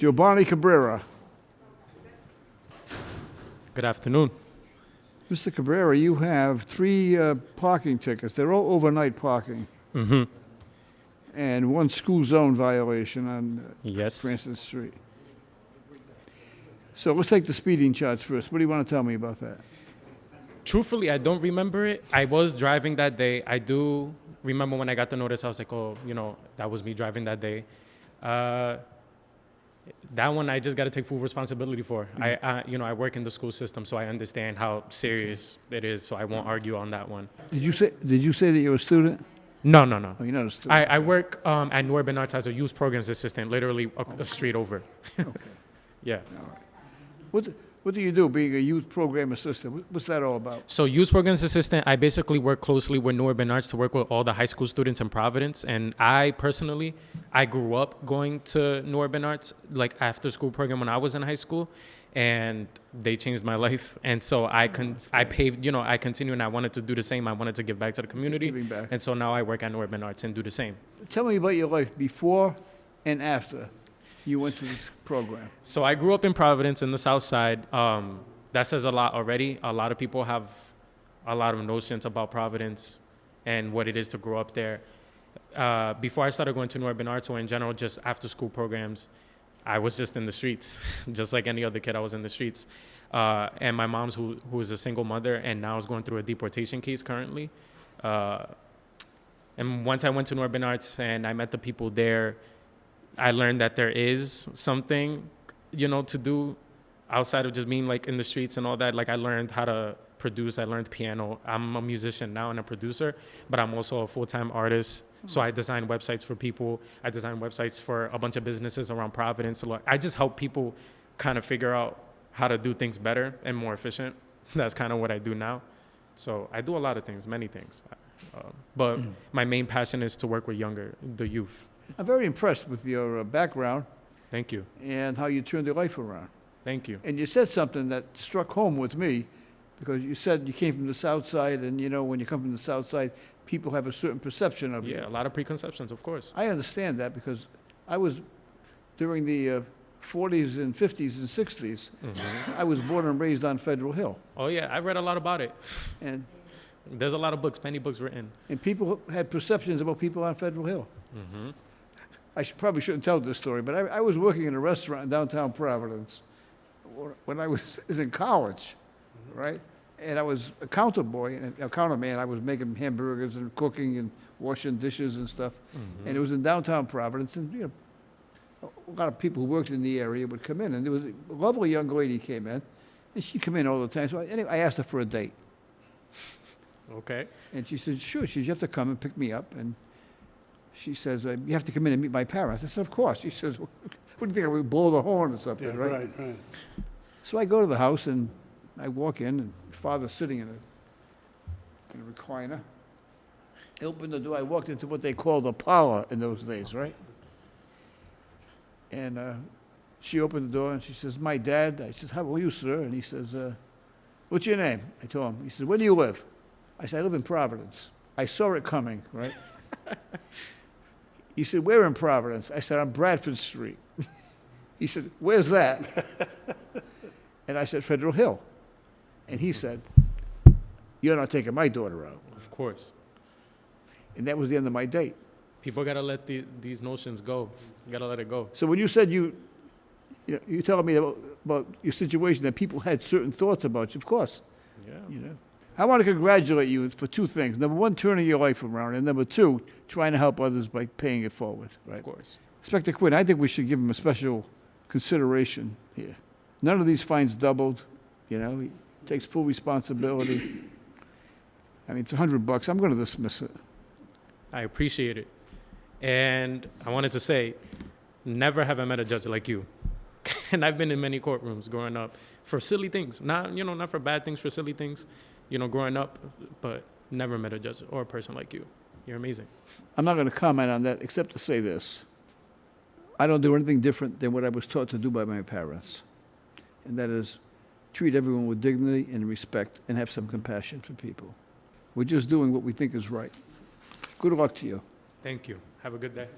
Giovanni Cabrera. Good afternoon. Mr. Cabrera, you have 3 parking tickets. They're all overnight parking. Mm-hmm. And 1 school zone violation on Yes. Francis Street. So let's take the speeding charge first. What do you want to tell me about that? Truthfully, I don't remember it. I was driving that day. I do remember when I got the notice, I was like, oh, that was me driving that day. That one I just got to take full responsibility for. Mm-hmm. I work in the school system, so I understand how serious it is, so I won't argue on that one. Did you say that you're a student? No. Oh, you're not a student. I work at New Urban Arts as a youth programs assistant, literally a street over. Okay. Yeah. All right. What do you do being a youth program assistant? What's that all about? So youth programs assistant, I basically work closely with New Urban Arts to work with all the high school students in Providence. And I personally grew up going to New Urban Arts, like after school program when I was in high school, and they changed my life. And so I continue, and I wanted to do the same. I wanted to give back to the community. Giving back. And so now I work at New Urban Arts and do the same. Tell me about your life before and after you went to this program. So I grew up in Providence in the South Side. That says a lot already. A lot of people have a lot of notions about Providence and what it is to grow up there. Before I started going to New Urban Arts, or in general, just after school programs, I was just in the streets, just like any other kid. I was in the streets. And my mom's, who is a single mother and now is going through a deportation case currently. And once I went to New Urban Arts and I met the people there, I learned that there is something, to do outside of just being like in the streets and all that. Like I learned how to produce. I learned piano. I'm a musician now and a producer, but I'm also a full-time artist. So I design websites for people. I design websites for a bunch of businesses around Providence. I just help people kind of figure out how to do things better and more efficient. That's kind of what I do now. So I do a lot of things, many things. But my main passion is to work with the youth. I'm very impressed with your background. Thank you. And how you turned your life around. Thank you. And you said something that struck home with me, because you said you came from the South Side, and when you come from the South Side, people have a certain perception of you. Yeah, a lot of preconceptions, of course. I understand that, because I was, during the 40s and 50s and 60s, I was born and raised on Federal Hill. Oh yeah, I've read a lot about it. And there's a lot of books, many books written. And people had perceptions about people on Federal Hill. I probably shouldn't tell this story, but I was working in a restaurant in downtown Providence when I was in college, right? And I was a counter boy, and a counter man. I was making hamburgers and cooking and washing dishes and stuff. And it was in downtown Providence, and a lot of people who worked in the area would come in. And there was a lovely young lady came in, and she'd come in all the time. So anyway, I asked her for a date. Okay. And she said, sure. She said, you have to come and pick me up. And she says, you have to come in and meet my parents. I said, of course. She says, what do you think, I would blow the horn or something, Yeah, right? right. So I go to the house, and I walk in, and father's sitting in a recliner. I opened the door. I walked into what they called a parlor in those days, right? And she opened the door, and she says, my dad. I said, how are you, sir? And he says, what's your name? I told him. He says, where do you live? I said, I live in Providence. I saw it coming, right? He said, where in Providence? I said, on Bradford Street. He said, where's that? And I said, Federal Hill. And he said, you're not taking my daughter out. Of course. And that was the end of my date. People got to let these notions go. You got to let it go. So when you said you telling me about your situation, that people had certain thoughts about you, of course. Yeah. I want to congratulate you for 2 things. Number 1, turning your life around. And number 2, trying to help others by paying it forward. Right? Of course. Inspector Quinn, I think we should give him a special consideration here. None of these fines doubled. He takes full responsibility. I mean, it's $100. I'm going to dismiss it. I appreciate it. And I wanted to say, never have I met a judge like you. And I've been in many courtrooms growing up for silly things. Not for bad things, for silly things, growing up, but never met a judge or a person like you. You're amazing. I'm not going to comment on that except to say this. I don't do anything different than what I was taught to do by my parents. And that is treat everyone with dignity and respect and have some compassion for people. We're just doing what we think is right. Good luck to you. Thank you. Have a good day.